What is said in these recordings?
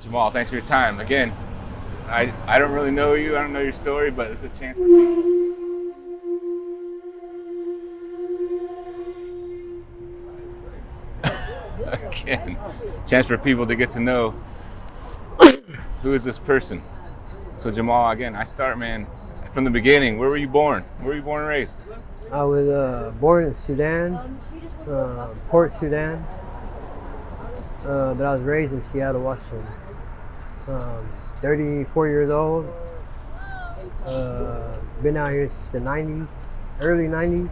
Jamal, thanks for your time. Again, I don't really know you. I don't know your story, but it's a chance for people. Again, chance for people to get to know who is this person. So Jamal, again, I start, man, from the beginning. Where were you born? Where were you born and raised? I was born in Sudan, Port Sudan, but I was raised in Seattle, Washington. 34 years old. Been out here since the 90s, early 90s.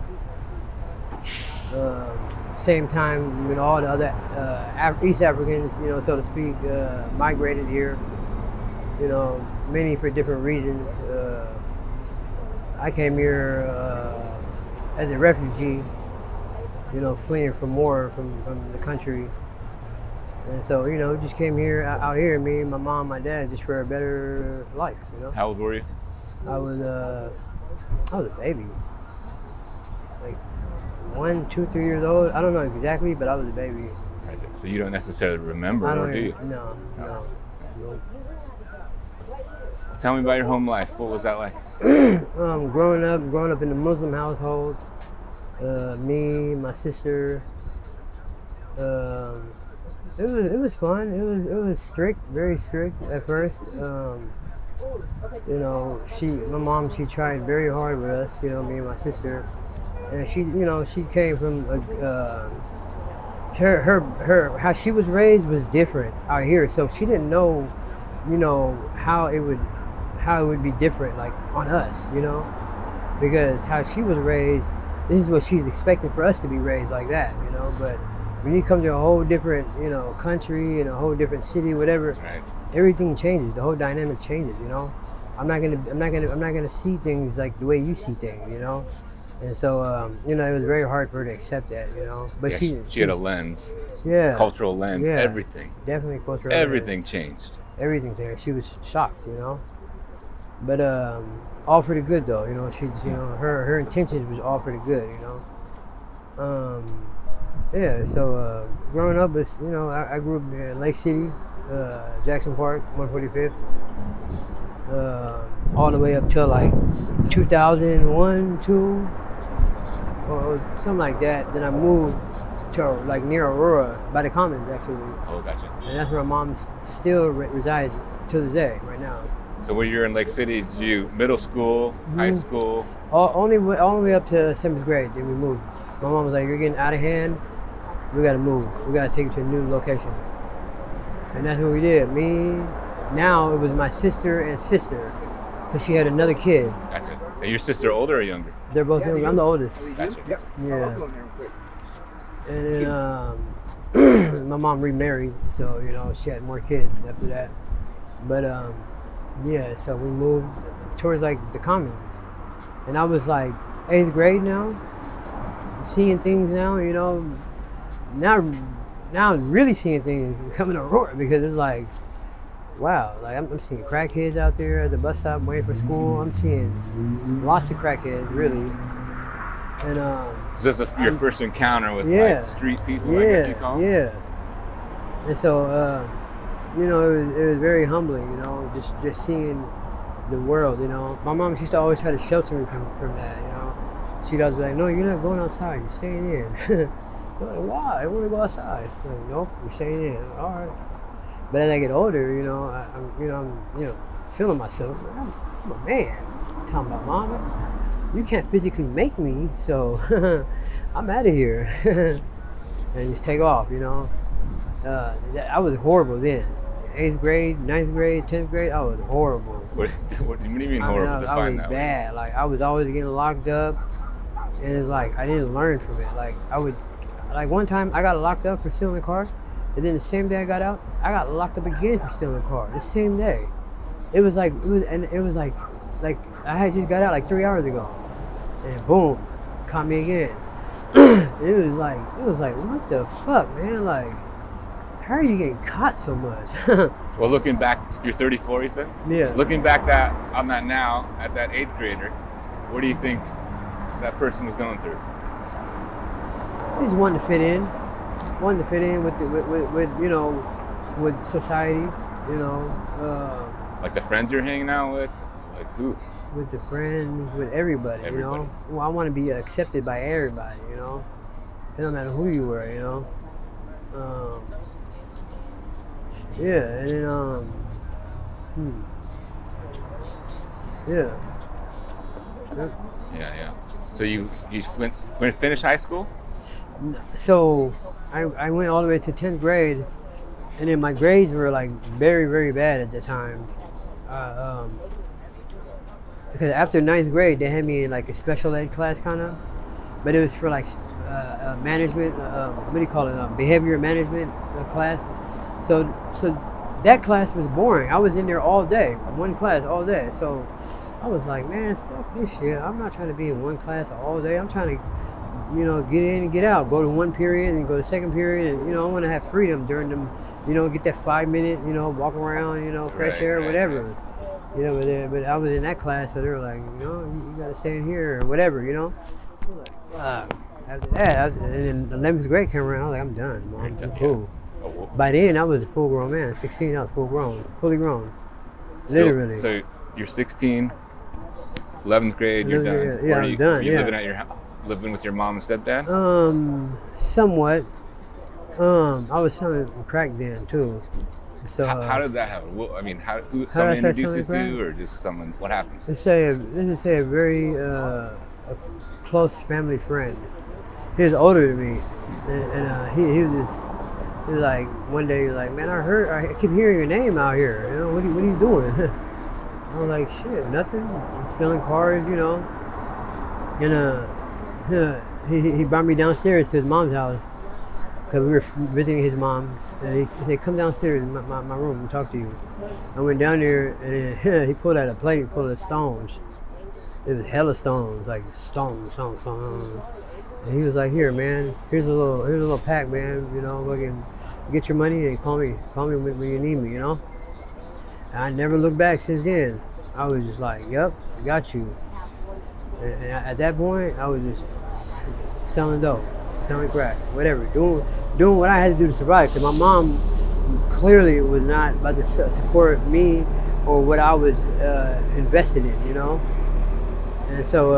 Same time when all the other East Africans, so to speak, migrated here. Many for different reasons. I came here as a refugee, fleeing from war from the country. And so, just came here, out here, me and my mom, my dad, just for a better life, How old were you? I was a baby, like 1, 2, 3 years old. I don't know exactly, but I was a baby. Right. So you don't necessarily remember, I don't or do you? No. Tell me about your home life. What was that like? Growing up in a Muslim household, me, my sister, it was fun. It was strict, very strict at first. My mom, she tried very hard with us, me and my sister, and she came from her how she was raised was different out here, so she didn't know, how it would be different, like on us, because how she was raised, this is what she's expecting for us to be raised like that, but when you come to a whole different, country and a whole different city, whatever, Right. everything changes. The whole dynamic changes. I'm not gonna see things like the way you see things. And so it was very hard for her to accept that. But Yeah, she had a lens, yeah, cultural lens, yeah, everything. definitely cultural. Everything changed. Everything there. She was shocked. But all for the good though. Her intentions was all for the good. Yeah, so growing up, I grew up in Lake City, Jackson Park, 145th, all the way up till like 2001, 2, or something like that. Then I moved to like near Aurora, by the Commons actually. Oh, gotcha. And that's where my mom still resides to this day, right now. So when you were in Lake City, did you middle school, high school? All the way up to 7th grade, then we moved. My mom was like, "You're getting out of hand. We gotta move. We gotta take you to a new location." And that's what we did. Now it was my sister and sister, because she had another kid. Gotcha. And your sister older or younger? They're both younger. I'm the oldest. Gotcha. Yeah. And then my mom remarried, so she had more kids after that. But yeah, so we moved towards like the Commons, and I was like 8th grade now. I'm seeing things now, Now I'm really seeing things coming to Aurora, because it's like, wow, like I'm seeing crackheads out there at the bus stop waiting for school. I'm seeing lots of crackheads, really. And So this is your first encounter with Yeah. like street people, I guess you call them? yeah. And so it was very humbling, just seeing the world, My mom, she used to always try to shelter me from that, She'd always be like, "No, you're not going outside. You're staying in." I'm like, "Why? I want to go outside." I'm like, "Nope, you're staying in." All right. But as I get older, I'm feeling myself. I'm a man. I'm talking about, "Mama, you can't physically make me, so I'm out of here," and just take off. I was horrible then. 8th grade, 9th grade, 10th grade, I was horrible. What do you mean horrible? I Define was that. bad. Like I was always getting locked up, and it's like I didn't learn from it. Like one time I got locked up for stealing a car, and then the same day I got out, I got locked up again for stealing a car. The same day. It was like I had just got out like 3 hours ago, and boom, caught me again. It was like what the fuck, man? Like, how are you getting caught so much? Well, looking back, you're 34, you said? Yeah. Looking back on that now, at that 8th grader, what do you think that person was going through? He just wanted to fit in with with society. You know, Like the friends you're hanging out with, like who? with the friends, with everybody. You Everybody. know, well, I want to be accepted by everybody. You know, it don't matter who you were. You know, yeah, and then yeah. Yep. Yeah. So you finish high school? So I went all the way to 10th grade, and then my grades were like very, very bad at the time. Because after 9th grade, they had me in like a special ed class kind of, but it was for like management, what do you call it, behavior management class. So that class was boring. I was in there all day, one class all day. So I was like, man, fuck this shit. I'm not trying to be in one class all day. I'm trying to, get in and get out. Go to one period and go to second period, and I want to have freedom during them. Get that 5 minute, walk around, fresh air, whatever. Right. But I was in that class, so they were like, you got to stay in here or whatever, After that, and then 11th grade came around, I was like, I'm done, Mom. I'm cool. Oh, well, By then, I was a full grown man. 16, I was full grown, fully grown. Literally. So you're 16, 11th grade, you're done. Yeah, Or I'm done. You Yeah. living at your living with your mom and stepdad? Somewhat. I was selling crack then too. So How did that happen? Well, I mean, How someone did I start introduced you selling to, or just someone? What happened? let's just say a very a close family friend. He was older than me, and he was like one day he was like, man, I keep hearing your name out here. What are you doing? I was like, shit, nothing. I'm selling cars, And he brought me downstairs to his mom's house because we were visiting his mom. And he said, come downstairs in my room and talk to you. I went down there, and then, he pulled out a plate full of stones. It was hella stones, like stones. And he was like, here, man, here's a little pack, man. Fucking get your money and call me when you need me, And I never looked back since then. I was just like, yep, I got you. And at that point, I was just selling dope, selling crack, whatever, doing what I had to do to survive. Because my mom clearly was not about to support me or what I was invested in, And so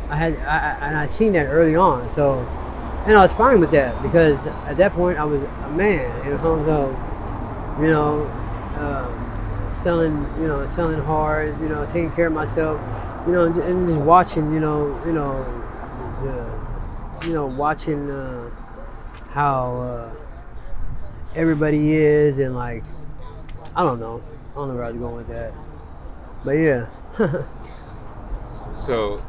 I seen that early on. So, and I was fine with that because at that point I was a man, So, selling hard, taking care of myself, and just watching, watching how everybody is, and like, I don't know where I was going with that, but yeah. So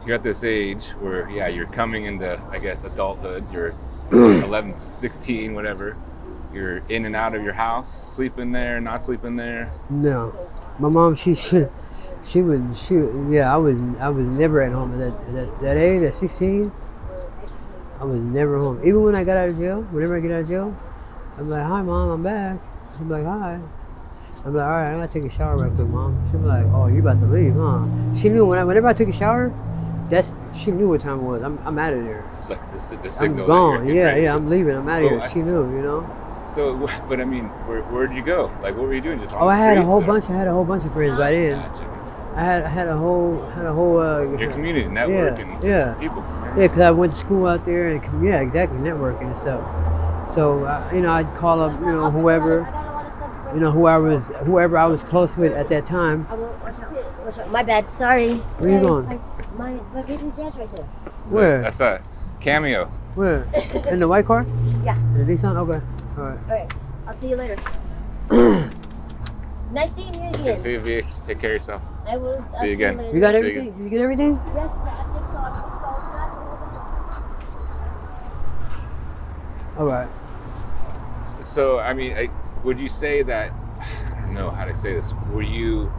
you're at this age where, you're coming into, I guess, adulthood. You're 11, 16, whatever. You're in and out of your house, sleeping there, not sleeping there. No, my mom, I was never at home at that age, at 16. I was never home. Even when I got out of jail, whenever I get out of jail, I'm like, hi, Mom, I'm back. She'd be like, hi. I'm like, all right, I gotta take a shower right quick, Mom. She'd be like, oh, you about to leave, huh? She knew whenever I took a shower, she knew what time it was. I'm out of there. It's like the signal. I'm gone. Yeah, I'm leaving. I'm out of here. She knew, So, but I mean, where'd you go? Like, what were you doing? Just on I the had a streets, whole bunch of friends by then. Gotcha. I had a whole Your community network and just people. Yeah, because I went to school out there and exactly, networking and stuff. So I'd call up whoever whoever I was close with at that time. My bad, sorry. Where you going? My baby's dad's right there. Where? That's a Cameo. Where? In the white car? Yeah. In the Nissan? Okay. All right. Alright, I'll see you later. Nice seeing you again. See you, V. Take care of yourself. I will. I'll See you again. later. You got See you everything? Did you get everything? Yes, I think so. All right. So, I mean, would you say that? I don't know how to say this. Were you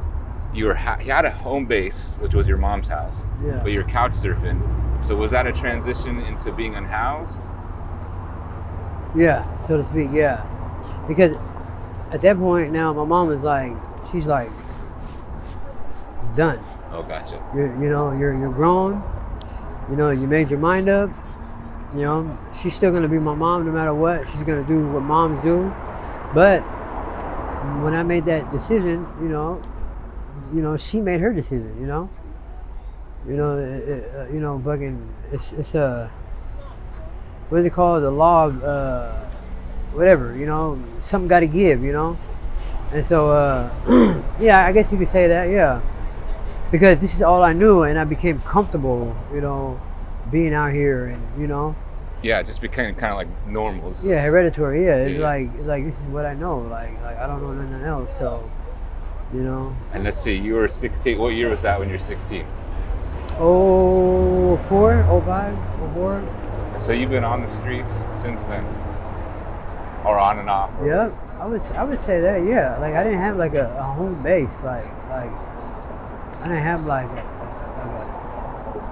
had a home base, which was your mom's house, Yeah. but you're couch surfing. So was that a transition into being unhoused? Yeah, so to speak, yeah. Because at that point now, my mom is like, she's like, done. Oh, gotcha. You're grown. You made your mind up. She's still gonna be my mom no matter what. She's gonna do what moms do. But when I made that decision, she made her decision. Fucking, it's what is it called? The law of whatever. Something got to give. And so yeah, I guess you could say that. Yeah, because this is all I knew, and I became comfortable. Being out here, and Yeah, it just became kind of like normal. It's yeah, just- hereditary. Yeah, it's Yeah. like this is what I know. Like I don't know nothing else. So, And let's see, you were 16. What year was that when you were 16? 04, 05, 04. So you've been on the streets since then, or on and off? or- Yeah, I would say that. Yeah, like I didn't have like a home base. Like I didn't have like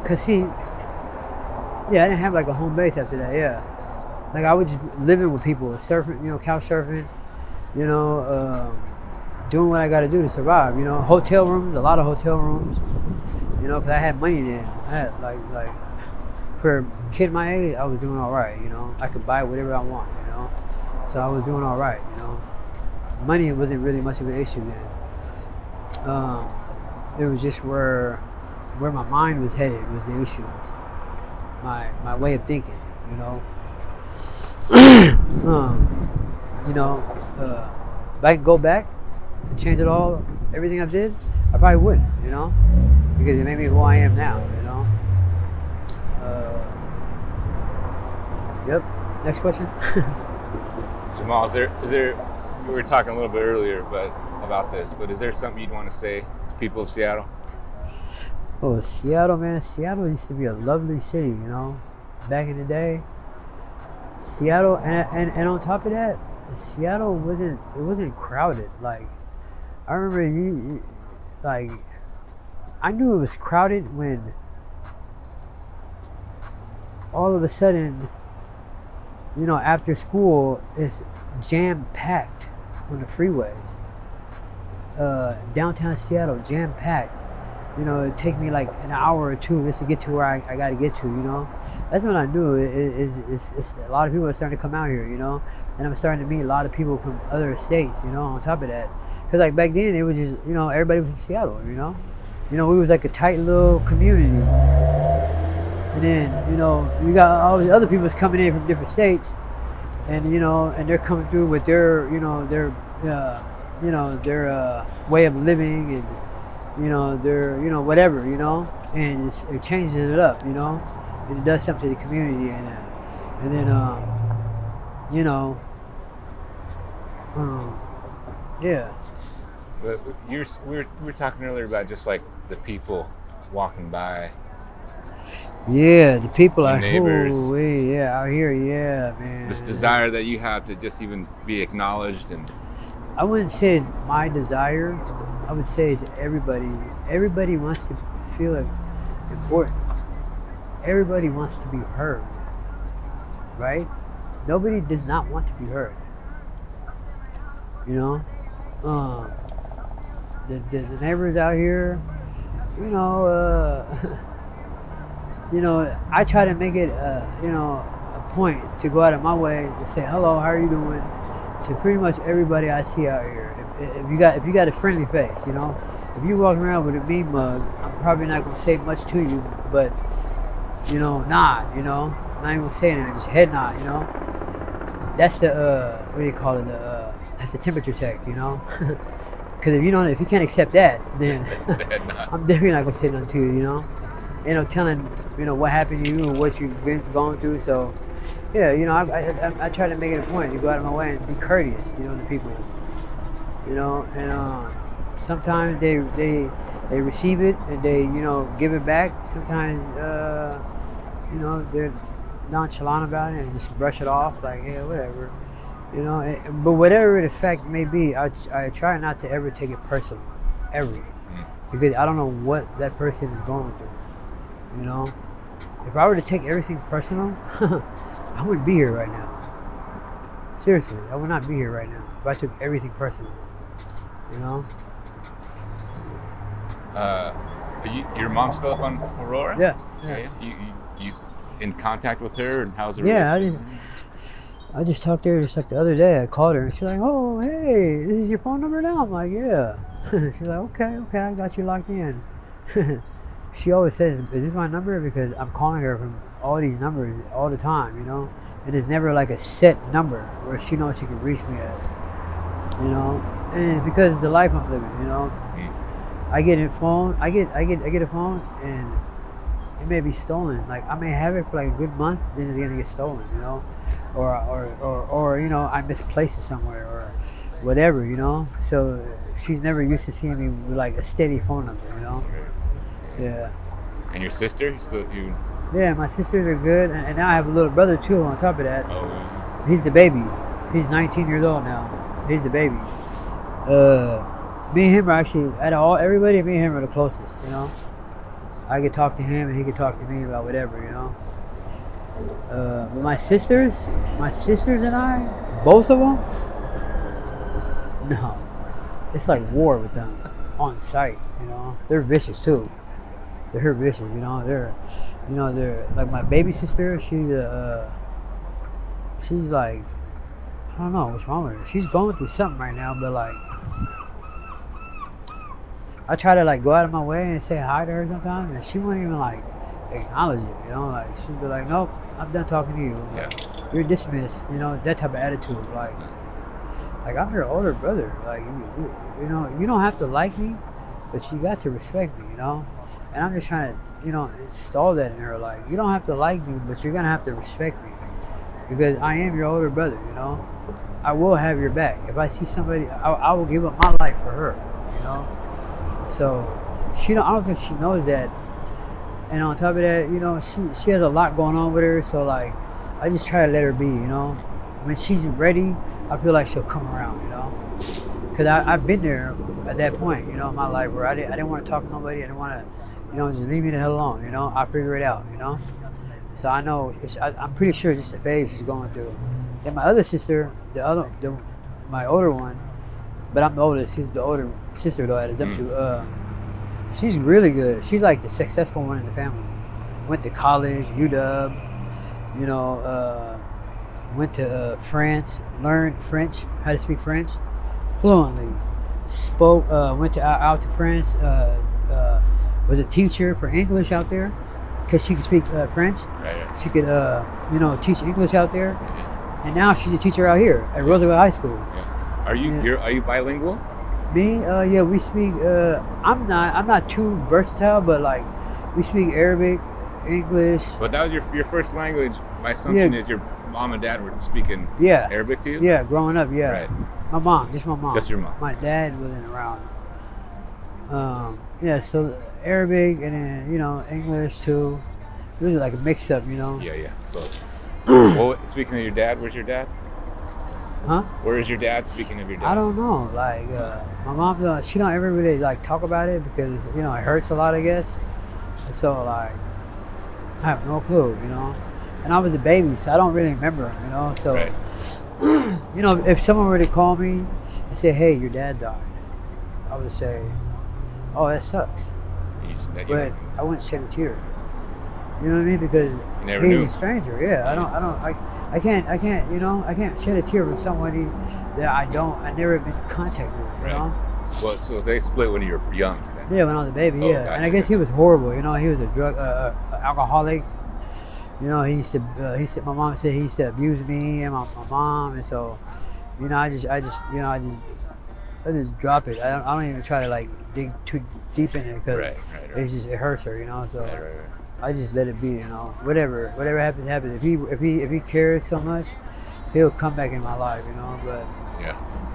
cause see, yeah, I didn't have like a home base after that. Yeah, like I was just living with people, surfing, couch surfing, doing what I got to do to survive. Hotel rooms, a lot of hotel rooms. Cause I had money then. I had like for a kid my age, I was doing all right. I could buy whatever I want. So I was doing all right. Money wasn't really much of an issue then. It was just where my mind was headed was the issue. My way of thinking. If I could go back and change it all, everything I did, I probably wouldn't. Because it made me who I am now. Yep. Next question. Jamal, is there? We were talking a little bit earlier, about this. But is there something you'd want to say to people of Seattle? Oh, Seattle, man. Seattle used to be a lovely city, back in the day. Seattle, and on top of that, Seattle wasn't crowded. Like, I remember I knew it was crowded when all of a sudden, after school, it's jam-packed on the freeways. Downtown Seattle, jam-packed. It'd take me like an hour or two just to get to where I got to get to, That's when I knew it's a lot of people are starting to come out here, and I'm starting to meet a lot of people from other states, on top of that. Because like back then, it was just, everybody was from Seattle, we was like a tight little community. And then, you got all these other people that's coming in from different states, and and they're coming through with their, their way of living, and their, whatever, and it changes it up, and it does something to the community, and then, yeah. But we were talking earlier about just like the people walking by. Yeah, the people Your are neighbors. yeah, out here, yeah, man. This desire that you have to just even be acknowledged and I wouldn't say it's my desire. I would say it's everybody. Everybody wants to feel important. Everybody wants to be heard, right? Nobody does not want to be heard. The neighbors out here, I try to make it, a point to go out of my way to say hello, how are you doing, to pretty much everybody I see out here. If you got a friendly face, if you walk around with a mean mug, I'm probably not gonna say much to you, but nod, not even gonna say anything, just head nod, That's the what do you call it? That's the temperature check, Because if you can't accept that, then I'm definitely not gonna say nothing to you, Ain't no telling, what happened to you and what you've been going through. So, yeah, I try to make it a point to go out of my way and be courteous, to people, and sometimes they receive it and they, give it back. Sometimes, they're nonchalant about it and just brush it off, like, yeah, whatever, but whatever the fact may be, I try not to ever take it personal, ever, because I don't know what that person is going through. If I were to take everything personal, I wouldn't be here right now. Seriously, I would not be here right now if I took everything personal. Your mom's still up on Aurora? Yeah. You in contact with her, and how's it? Yeah, I just talked to her just like the other day. I called her and she's like, "Oh, hey, this is your phone number now?" I'm like, "Yeah." She's like, "Okay, I got you locked in." She always says, "Is this my number?" Because I'm calling her from all these numbers all the time, you know. And it's never like a set number where she knows she can reach me at, you know. And it's because it's the life I'm living, you know. I get a phone, I get a phone, and it may be stolen. Like I may have it for like a good month, then it's gonna get stolen, you know, or you know, I misplaced it somewhere or whatever, you know. So she's never used to seeing me with like a steady phone number, you know. Yeah. And your sister? You Yeah, my sisters are good, and now I have a little brother too. On top of that, Oh. he's the baby. He's 19 years old now. He's the baby. Me and him are actually everybody. Me and him are the closest, you know. I could talk to him, and he could talk to me about whatever, you know. But my sisters and I, both of them, no, it's like war with them on sight, you know. They're vicious too. They're vicious, you know. They're like my baby sister. She's like, I don't know what's wrong with her. She's going through something right now, but like, I try to like go out of my way and say hi to her sometimes, and she won't even like acknowledge it, you know. Like she'd be like, "Nope, I'm done talking to you. Yeah. You're dismissed," you know, that type of attitude. Like I'm your older brother. Like you know, you don't have to like me, but you got to respect me, you know. And I'm just trying to, you know, install that in her. Like, you don't have to like me, but you're gonna have to respect me because I am your older brother. You know, I will have your back. If I see somebody, I will give up my life for her. You know, so I don't think she knows that. And on top of that, you know, she has a lot going on with her. So like, I just try to let her be. You know, when she's ready, I feel like she'll come around. You know, because I've been there at that point. You know, in my life where I didn't want to talk to nobody. I didn't want to. You know, just leave me the hell alone, you know? I'll figure it out, you know? So I know, I'm pretty sure it's just a phase she's going through. Then my other sister, my older one, but I'm the oldest, she's the older sister though, at she's really good. She's like the successful one in the family. Went to college, UW, you know, went to France, learned French, how to speak French fluently. Went out to France, was a teacher for English out there because she could speak French. Right. She could, you know, teach English out there. And now she's a teacher out here at Roosevelt High School. Yeah. Are you bilingual? Me, yeah, we speak. I'm not too versatile, but like we speak Arabic, English. But that was your first language. My assumption is your mom and dad were speaking Arabic to you? Yeah, growing up, yeah. Right. My mom, just my mom. Just your mom. My dad wasn't around. Yeah, so Arabic and then, you know, English too. It was like a mix up, you know. Yeah. So, well, speaking of your dad, where's your dad? Huh? Where is your dad? Speaking of your dad, I don't know. Like my mom, she don't ever really like talk about it because you know it hurts a lot, I guess. And so like, I have no clue, you know. And I was a baby, so I don't really remember him, you know. So, right. you know, if someone were to call me and say, "Hey, your dad died," I would say, "Oh, that sucks," but I wouldn't shed a tear. You know what I mean? Because he's a stranger. Yeah, I can't, you know, I can't shed a tear with somebody that I never been in contact with, you know? Well, so they split when you were young then? Yeah, when I was a baby, yeah. Gotcha. And I guess he was horrible, you know, he was a drug, alcoholic. You know, my mom said he used to abuse me and my mom, and so, you know, I just drop it. I don't even try to like dig too deep in it because it hurts her, you know, so. Right. I just let it be, you know. Whatever happens, happens. If he cares so much, he'll come back in my life, you know. But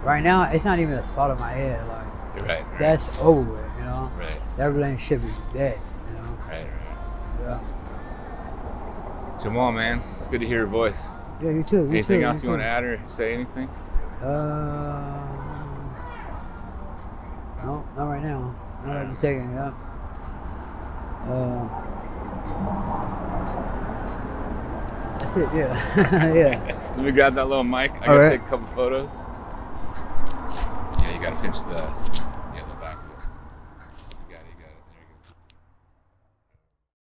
right now, it's not even a thought in my head. Like that's over with, you know. Right. That relationship is dead, you know. Right. Yeah. Jamal, man, it's good to hear your voice. Yeah, you too. Anything else you want to add or say anything? No, not right now. Not right this second. Yeah. That's it, yeah. Yeah. Let me grab that little mic. I gotta take a couple photos. Yeah, you gotta pinch the